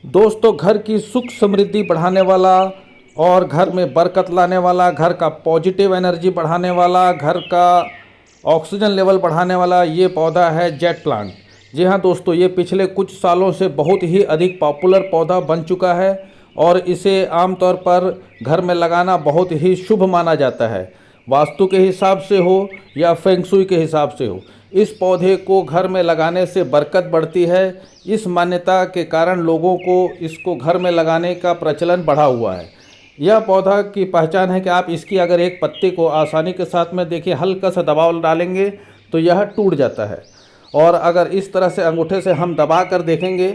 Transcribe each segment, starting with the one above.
दोस्तों, घर की सुख समृद्धि बढ़ाने वाला और घर में बरकत लाने वाला, घर का पॉजिटिव एनर्जी बढ़ाने वाला, घर का ऑक्सीजन लेवल बढ़ाने वाला ये पौधा है जेट प्लांट। जी हाँ दोस्तों, ये पिछले कुछ सालों से बहुत ही अधिक पॉपुलर पौधा बन चुका है और इसे आमतौर पर घर में लगाना बहुत ही शुभ माना जाता है। वास्तु के हिसाब से हो या फेंग शुई के हिसाब से हो, इस पौधे को घर में लगाने से बरकत बढ़ती है। इस मान्यता के कारण लोगों को इसको घर में लगाने का प्रचलन बढ़ा हुआ है। यह पौधा की पहचान है कि आप इसकी अगर एक पत्ती को आसानी के साथ में देखिए, हल्का सा दबाव डालेंगे तो यह टूट जाता है, और अगर इस तरह से अंगूठे से हम दबा कर देखेंगे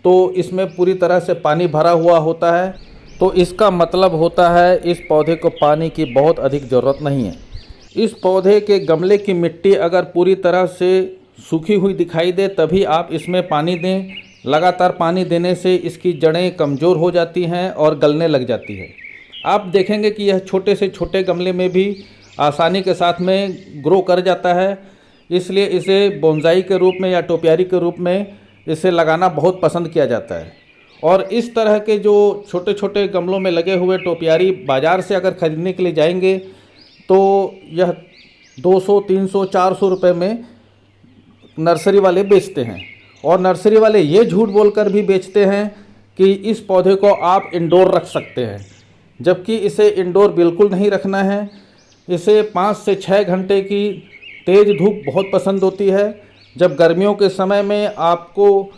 तो इसमें पूरी तरह से पानी भरा हुआ होता है। तो इसका मतलब होता है इस पौधे को पानी की बहुत अधिक ज़रूरत नहीं है। इस पौधे के गमले की मिट्टी अगर पूरी तरह से सूखी हुई दिखाई दे तभी आप इसमें पानी दें। लगातार पानी देने से इसकी जड़ें कमज़ोर हो जाती हैं और गलने लग जाती है। आप देखेंगे कि यह छोटे से छोटे गमले में भी आसानी के साथ में ग्रो कर जाता है, इसलिए इसे बोनसाई के रूप में या टोपियारी के रूप में इसे लगाना बहुत पसंद किया जाता है। और इस तरह के जो छोटे छोटे गमलों में लगे हुए टोपियारी बाज़ार से अगर ख़रीदने के लिए जाएंगे तो यह 200, 300, 400 रुपये में नर्सरी वाले बेचते हैं। और नर्सरी वाले ये झूठ बोलकर भी बेचते हैं कि इस पौधे को आप इंडोर रख सकते हैं, जबकि इसे इंडोर बिल्कुल नहीं रखना है। इसे 5 से 6 घंटे की तेज़ धूप बहुत पसंद होती है। जब गर्मियों के समय में आपको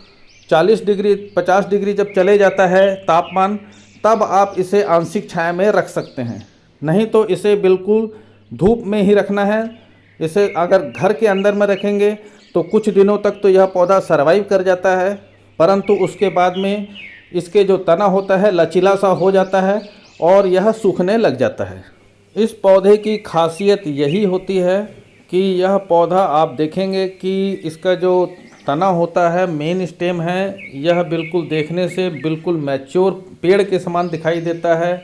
40 डिग्री 50 डिग्री जब चले जाता है तापमान, तब आप इसे आंशिक छाया में रख सकते हैं, नहीं तो इसे बिल्कुल धूप में ही रखना है। इसे अगर घर के अंदर में रखेंगे तो कुछ दिनों तक तो यह पौधा सरवाइव कर जाता है, परंतु उसके बाद में इसके जो तना होता है लचीला सा हो जाता है और यह सूखने लग जाता है। इस पौधे की खासियत यही होती है कि यह पौधा आप देखेंगे कि इसका जो तना होता है, मेन स्टेम है, यह बिल्कुल देखने से बिल्कुल मैच्योर पेड़ के समान दिखाई देता है।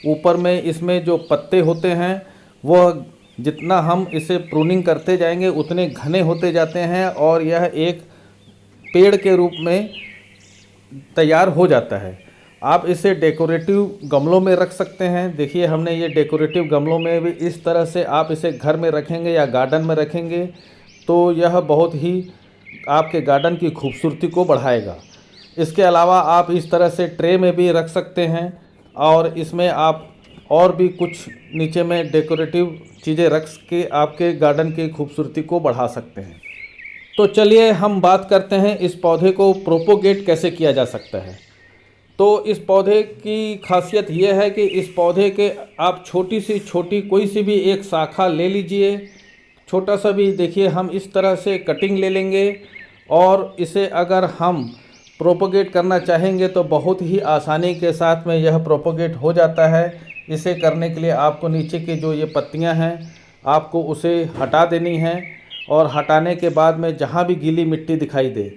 ऊपर में इसमें जो पत्ते होते हैं वह जितना हम इसे प्रूनिंग करते जाएंगे उतने घने होते जाते हैं और यह एक पेड़ के रूप में तैयार हो जाता है। आप इसे डेकोरेटिव गमलों में रख सकते हैं। देखिए, हमने ये डेकोरेटिव गमलों में भी इस तरह से आप इसे घर में रखेंगे या गार्डन में रखेंगे तो यह बहुत ही आपके गार्डन की खूबसूरती को बढ़ाएगा। इसके अलावा आप इस तरह से ट्रे में भी रख सकते हैं और इसमें आप और भी कुछ नीचे में डेकोरेटिव चीज़ें रख के आपके गार्डन की खूबसूरती को बढ़ा सकते हैं। तो चलिए हम बात करते हैं इस पौधे को प्रोपोगेट कैसे किया जा सकता है। तो इस पौधे की खासियत यह है कि इस पौधे के आप छोटी सी छोटी कोई सी भी एक शाखा ले लीजिए, छोटा सा भी, देखिए हम इस तरह से कटिंग ले लेंगे और इसे अगर हम प्रोपोगेट करना चाहेंगे तो बहुत ही आसानी के साथ में यह प्रोपोगेट हो जाता है। इसे करने के लिए आपको नीचे की जो ये पत्तियां हैं आपको उसे हटा देनी है और हटाने के बाद में जहाँ भी गीली मिट्टी दिखाई दे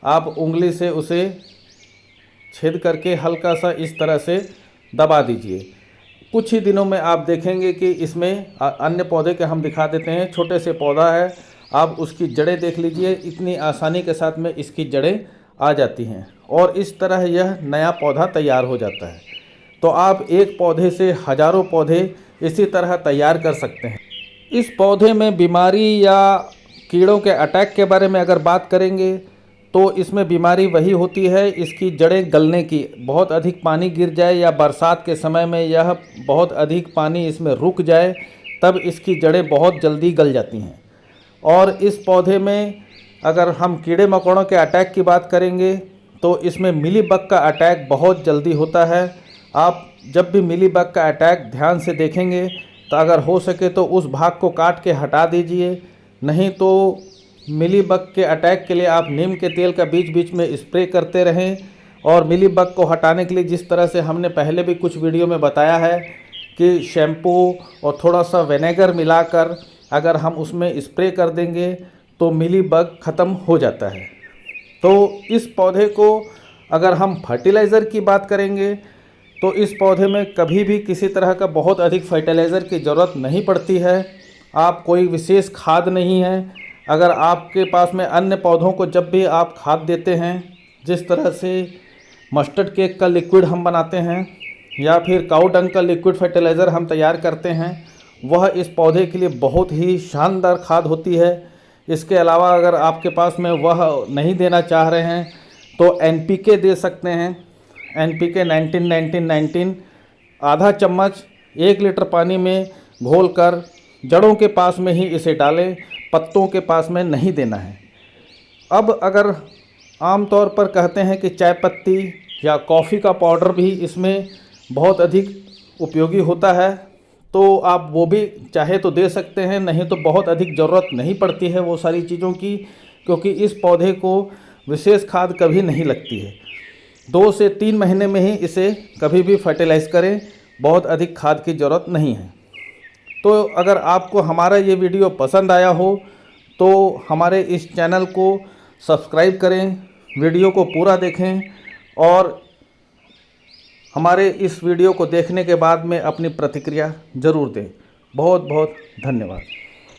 आप उंगली से उसे छेद करके हल्का सा इस तरह से दबा दीजिए। कुछ ही दिनों में आप देखेंगे कि इसमें अन्य पौधे के हम दिखा देते हैं, छोटे से पौधा है, आप उसकी जड़ें देख लीजिए, इतनी आसानी के साथ में इसकी जड़ें आ जाती हैं और इस तरह यह नया पौधा तैयार हो जाता है। तो आप एक पौधे से हज़ारों पौधे इसी तरह तैयार कर सकते हैं। इस पौधे में बीमारी या कीड़ों के अटैक के बारे में अगर बात करेंगे तो इसमें बीमारी वही होती है इसकी जड़ें गलने की। बहुत अधिक पानी गिर जाए या बरसात के समय में यह बहुत अधिक पानी इसमें रुक जाए तब इसकी जड़ें बहुत जल्दी गल जाती हैं। और इस पौधे में अगर हम कीड़े मकोड़ों के अटैक की बात करेंगे तो इसमें मिलीबग का अटैक बहुत जल्दी होता है। आप जब भी मिलीबग का अटैक ध्यान से देखेंगे तो अगर हो सके तो उस भाग को काट के हटा दीजिए, नहीं तो मिलीबग के अटैक के लिए आप नीम के तेल का बीच बीच में स्प्रे करते रहें। और मिलीबग को हटाने के लिए जिस तरह से हमने पहले भी कुछ वीडियो में बताया है कि शैम्पू और थोड़ा सा विनेगर मिलाकर अगर हम उसमें स्प्रे कर देंगे तो मिलीबग ख़त्म हो जाता है। तो इस पौधे को अगर हम फर्टिलाइज़र की बात करेंगे तो इस पौधे में कभी भी किसी तरह का बहुत अधिक फर्टिलाइज़र की ज़रूरत नहीं पड़ती है। आप कोई विशेष खाद नहीं है। अगर आपके पास में अन्य पौधों को जब भी आप खाद देते हैं, जिस तरह से मस्टर्ड केक का लिक्विड हम बनाते हैं या फिर काऊ डंग का लिक्विड फर्टिलाइज़र हम तैयार करते हैं, वह इस पौधे के लिए बहुत ही शानदार खाद होती है। इसके अलावा अगर आपके पास में वह नहीं देना चाह रहे हैं तो NPK दे सकते हैं। NPK 19-19-19 आधा चम्मच 1 लीटर पानी में घोलकर जड़ों के पास में ही इसे डालें, पत्तों के पास में नहीं देना है। अब अगर आम तौर पर कहते हैं कि चाय पत्ती या कॉफ़ी का पाउडर भी इसमें बहुत अधिक उपयोगी होता है, तो आप वो भी चाहे तो दे सकते हैं, नहीं तो बहुत अधिक ज़रूरत नहीं पड़ती है वो सारी चीज़ों की, क्योंकि इस पौधे को विशेष खाद कभी नहीं लगती है। 2 से 3 महीने में ही इसे कभी भी फर्टिलाइज़ करें, बहुत अधिक खाद की ज़रूरत नहीं है। तो अगर आपको हमारा ये वीडियो पसंद आया हो तो हमारे इस चैनल को सब्सक्राइब करें, वीडियो को पूरा देखें और हमारे इस वीडियो को देखने के बाद में अपनी प्रतिक्रिया ज़रूर दें। बहुत बहुत धन्यवाद।